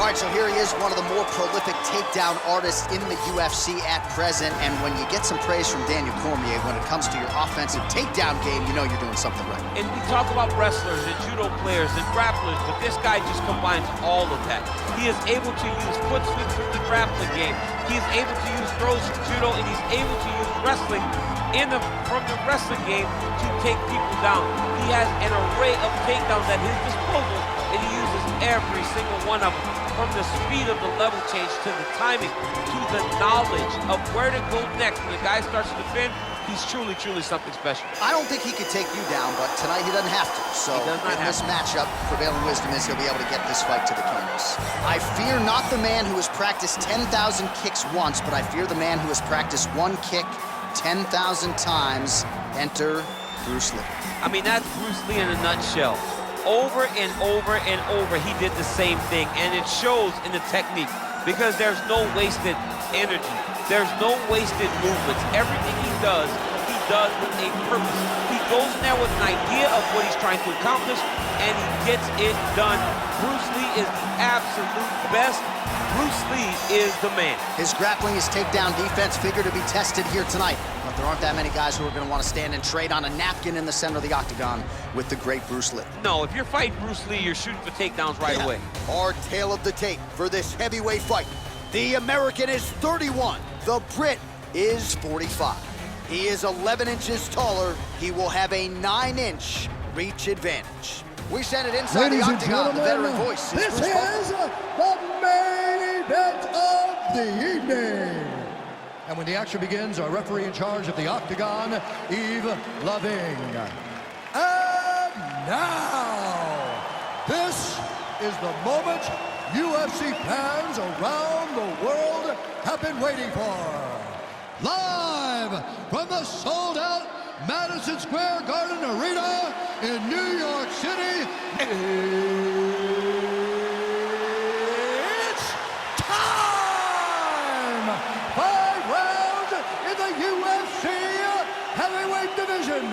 All right, so here he is, one of the more prolific takedown artists in the UFC at present. And when you get some praise from Daniel Cormier, when it comes to your offensive takedown game, you know you're doing something right. And we talk about wrestlers and judo players and grapplers, but this guy just combines all of that. He is able to use foot sweeps from the grappling game. He is able to use throws from judo, and he's able to use wrestling from the wrestling game to take people down. He has an array of takedowns at his disposal, and he uses every single one of them. From the speed of the level change to the timing to the knowledge of where to go next when the guy starts to defend, he's truly, truly something special. I don't think he could take you down, but tonight he doesn't have to. So in this matchup, prevailing wisdom is he'll be able to get this fight to the canvas. I fear not the man who has practiced 10,000 kicks once, but I fear the man who has practiced one kick 10,000 times. Enter Bruce Lee. I mean, that's Bruce Lee in a nutshell. Over and over and over, he did the same thing, and it shows in the technique because there's no wasted energy. There's no wasted movements. Everything he does with a purpose. He goes in there with an idea of what he's trying to accomplish, and he gets it done. Bruce Lee is the absolute best. Bruce Lee is the man. His grappling, his takedown defense figure to be tested here tonight. But there aren't that many guys who are going to want to stand and trade on a napkin in the center of the octagon with the great Bruce Lee. No, if you're fighting Bruce Lee, you're shooting for takedowns right away. Our tale of the tape for this heavyweight fight. The American is 31. The Brit is 45. He is 11 inches taller. He will have a 9-inch reach advantage. We send it inside the octagon. The veteran voice is This is the main event of the evening. And when the action begins, our referee in charge of the octagon, Yves Loving. And now, this is the moment UFC fans around the world have been waiting for. Live from the sold-out Madison Square Garden Arena in New York City, it's time! 5 rounds in the UFC heavyweight division.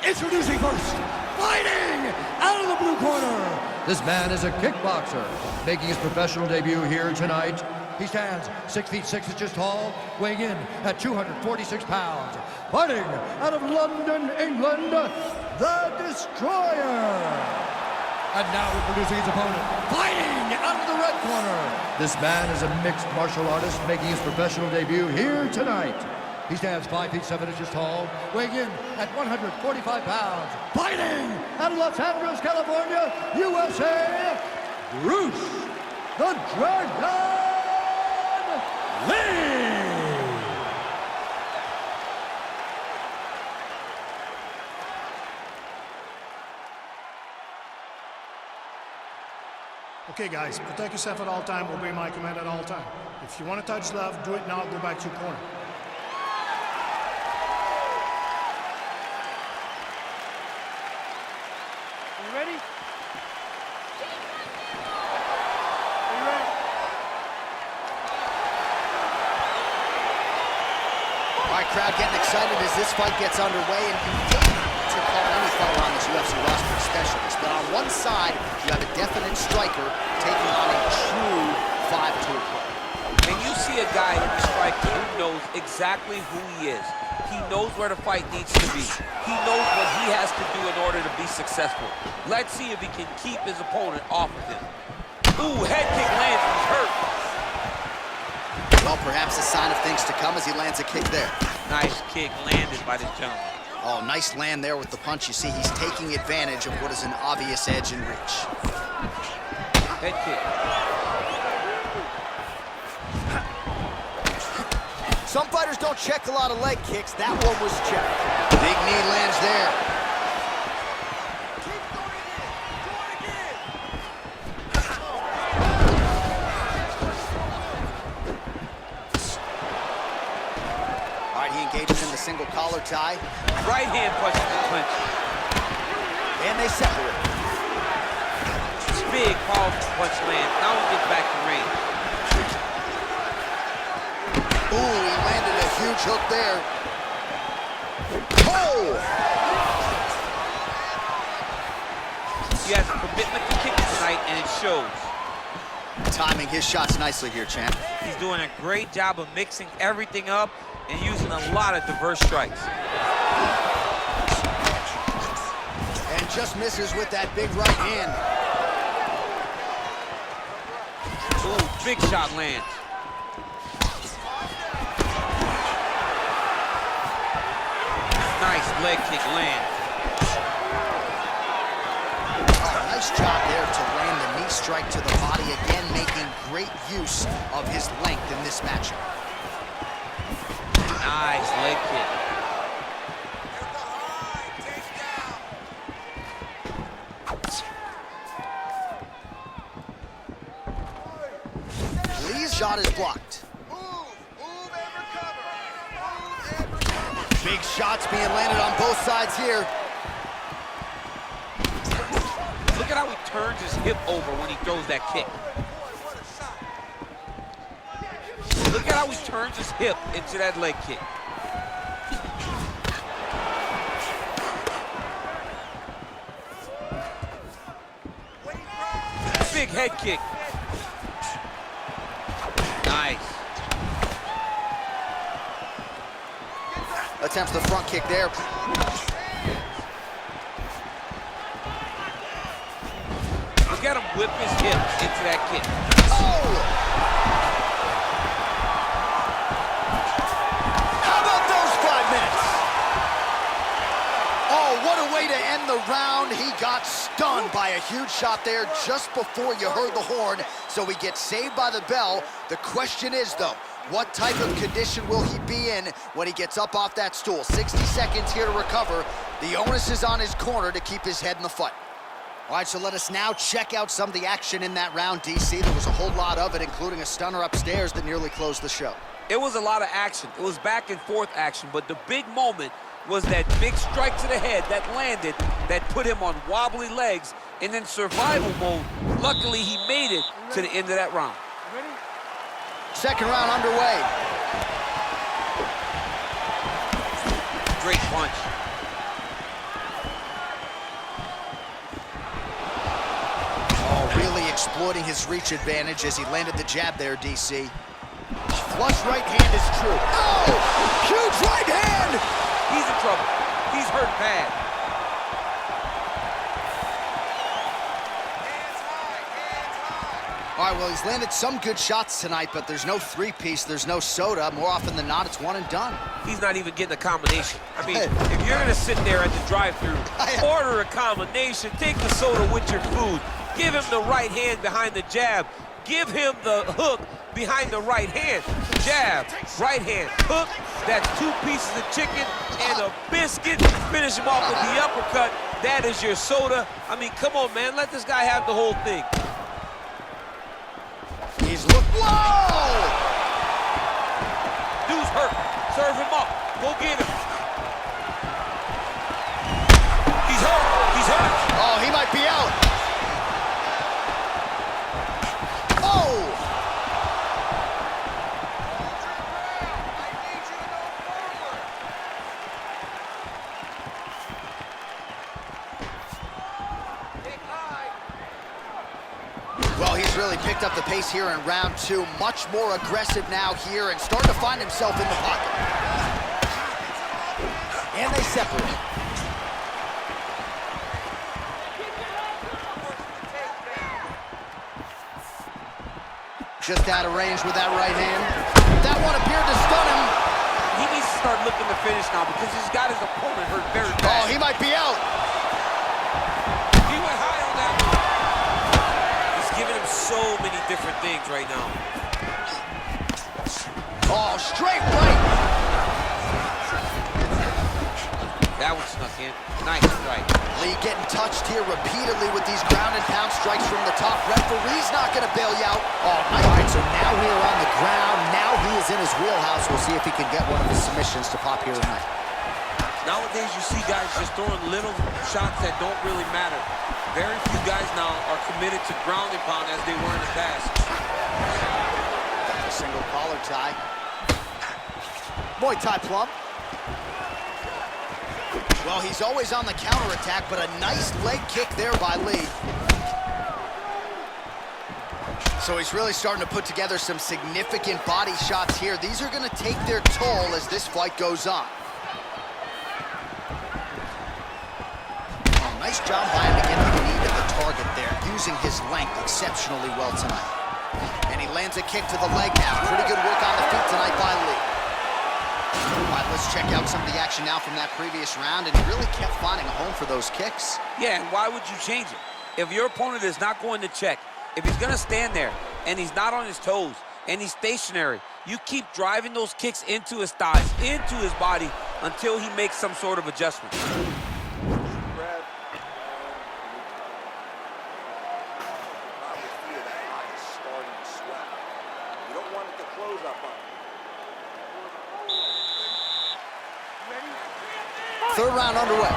Introducing first, fighting out of the blue corner. This man is a kickboxer, making his professional debut here tonight. He stands 6 feet 6 inches tall, weighing in at 246 pounds. Fighting out of London, England, the Destroyer. And now introducing his opponent, fighting out of the red corner. This man is a mixed martial artist, making his professional debut here tonight. He stands 5 feet 7 inches tall, weighing in at 145 pounds. Fighting out of Los Angeles, California, USA, Bruce the Dragon Lee! Okay, guys, protect yourself at all time, obey my command at all time. If you want to touch love, do it now, go back to your corner. Are you ready? All right, crowd getting excited as this fight gets underway, and you hate to call any fighter on this UFC roster a specialist, but on one side, you have a definite striker taking on a true 5-tool player. And you see a guy in the striker who knows exactly who he is. He knows where the fight needs to be. He knows what he has to do in order to be successful. Let's see if he can keep his opponent off of him. Ooh, head kick lands, he's hurt. Well, perhaps a sign of things to come as he lands a kick there. Nice kick landed by this gentleman. Oh, nice land there with the punch. You see, he's taking advantage of what is an obvious edge in reach. Head kick. Some fighters don't check a lot of leg kicks. That one was checked. Big knee lands there. Engages in the single collar tie. Right hand punch and clinch. And they separate. It's big, powerful punch land. Now he gets back to range. Ooh, he landed a huge hook there. Oh! He has a commitment to kicking tonight, and it shows. timing his shots nicely here, champ. He's doing a great job of mixing everything up and using a lot of diverse strikes. And just misses with that big right hand. Ooh, big shot lands. Nice leg kick lands. Oh, nice job there to land the knee strike to the body, again making great use of his length in this matchup. Nice leg kick. Lee's shot is blocked. Big shots being landed on both sides here. Look at how he turns his hip over when he throws that kick. Look at how he turns his hip into that leg kick. Big head kick. Nice. Attempts the front kick there. Look at him whip his hip into that kick. Oh! How about those 5 minutes? Oh, what a way to end the round. He got stunned by a huge shot there just before you heard the horn, so he gets saved by the bell. The question is, though, what type of condition will he be in when he gets up off that stool? 60 seconds here to recover. The onus is on his corner to keep his head in the fight. All right, so let us now check out some of the action in that round, DC. There was a whole lot of it, including a stunner upstairs that nearly closed the show. It was a lot of action. It was back and forth action, but the big moment was that big strike to the head that landed, that put him on wobbly legs, and in survival mode, luckily he made it to the end of that round. Second round underway. Great punch. Oh, really exploiting his reach advantage as he landed the jab there, DC. Flush right hand is true. Oh, huge right hand! He's in trouble. He's hurt bad. All right, well, he's landed some good shots tonight, but there's no three-piece, there's no soda. More often than not, it's one and done. He's not even getting a combination. I mean, if you're gonna sit there at the drive-thru, order a combination, take the soda with your food, give him the right hand behind the jab, give him the hook behind the right hand. Jab, right hand, hook. That's 2 pieces of chicken and a biscuit. Finish him off with the uppercut. That is your soda. I mean, come on, man. Let this guy have the whole thing. He's whoa! Dude's hurt. Serve him up. Go get him. He's hurt. He's hurt. Oh, he might be out. Oh! Well, he's really picked up the pace here in round 2. Much more aggressive now here and starting to find himself in the pocket. And they separate. Just out of range with that right hand. That one appeared to stun him. He needs to start looking to finish now because he's got his opponent hurt very bad. Oh, he might be out. He went high on that one. He's giving him so many different things right now. Oh, straight right. That one snuck in. Nice strike. Lee getting touched here repeatedly with these ground and pound strikes from the top. Referee's not going to bail you out. Oh, nice. All right, so now here on the ground. Now he is in his wheelhouse. We'll see if he can get one of his submissions to pop here tonight. Nowadays, you see guys just throwing little shots that don't really matter. Very few guys now are committed to ground and pound as they were in the past. A single collar tie. Muay Thai plum. Well, he's always on the counterattack, but a nice leg kick there by Lee. So he's really starting to put together some significant body shots here. These are going to take their toll as this fight goes on. Oh, nice job by him to get the knee to the target there, using his length exceptionally well tonight. And he lands a kick to the leg now. Pretty good work on the feet tonight by Lee. All right, let's check out some of the action now from that previous round, and he really kept finding a home for those kicks. Yeah, and why would you change it? If your opponent is not going to check, if he's going to stand there and he's not on his toes and he's stationary, you keep driving those kicks into his thighs, into his body, until he makes some sort of adjustment. Third round underway.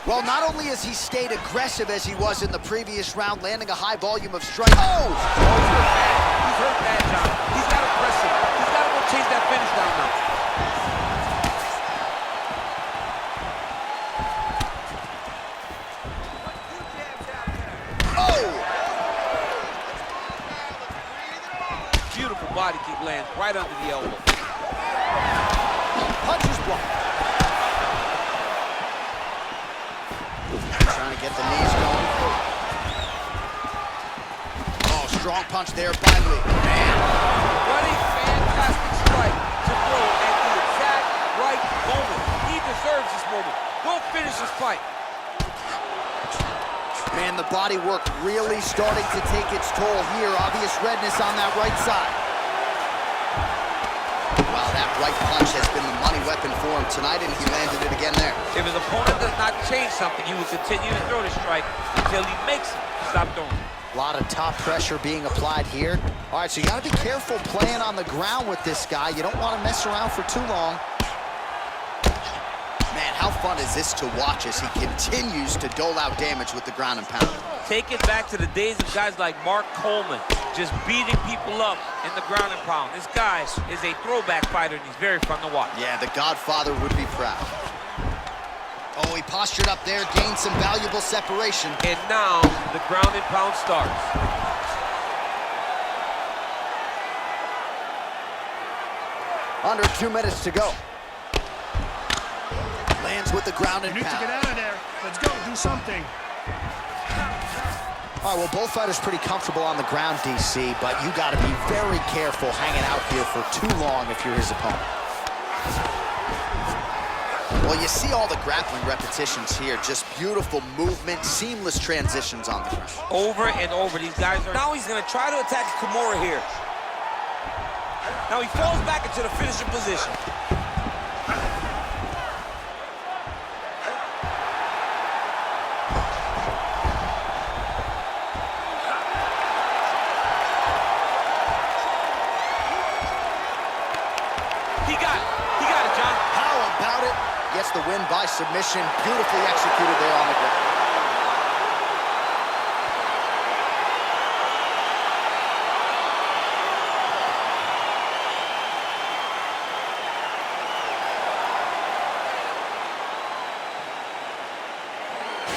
Well, not only has he stayed aggressive as he was in the previous round, landing a high volume of strikes. Oh! He's hurt bad, John. He's got to press him. He's got to go chase that finish down now. Beautiful body kick lands right under the elbow. Punches blocked. Trying to get the knees going. Oh, strong punch there by Lee. Man. What a fantastic strike to throw at the exact right moment. He deserves this moment. Go finish this fight. Man, the body work really starting to take its toll here. Obvious redness on that right side. Wow, that right punch has been the money weapon for him tonight, and he landed it again there. If his opponent does not change something, he will continue to throw the strike until he makes it stop throwing. A lot of top pressure being applied here. All right, so you got to be careful playing on the ground with this guy. You don't want to mess around for too long. Man, how fun is this to watch as he continues to dole out damage with the ground and pound? Take it back to the days of guys like Mark Coleman, just beating people up in the ground and pound. This guy is a throwback fighter, and he's very fun to watch. Yeah, the Godfather would be proud. Oh, he postured up there, gained some valuable separation. And now the ground and pound starts. Under 2 minutes to go. Lands with the ground and You need pound. to get out of there. Let's go, do something. All right, well, both fighters pretty comfortable on the ground, DC, but you got to be very careful hanging out here for too long if you're his opponent. Well, you see all the grappling repetitions here. Just beautiful movement, seamless transitions on the ground. Over and over, these guys are... Now he's going to try to attack Kimura here. Now he falls back into the finishing position. He got it, John. How about it? Gets the win by submission. Beautifully executed there on the ground.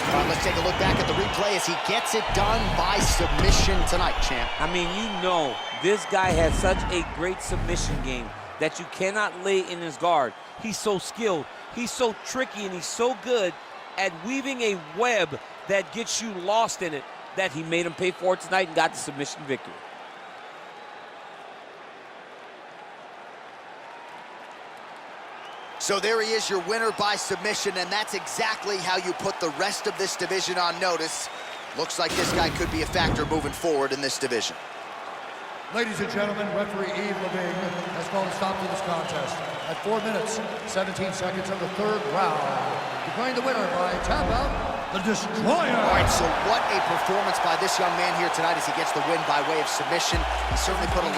All right, let's take a look back at the replay as he gets it done by submission tonight, champ. I mean, you know, this guy has such a great submission game that you cannot lay in his guard. He's so skilled, he's so tricky, and he's so good at weaving a web that gets you lost in it that he made him pay for it tonight and got the submission victory. So there he is, your winner by submission, and that's exactly how you put the rest of this division on notice. Looks like this guy could be a factor moving forward in this division. Ladies and gentlemen, referee Yves Leving has called a stop to this contest at 4 minutes, 17 seconds of the third round. Declaring the winner by tap out, the Destroyer. All right, so what a performance by this young man here tonight as he gets the win by way of submission. He certainly put a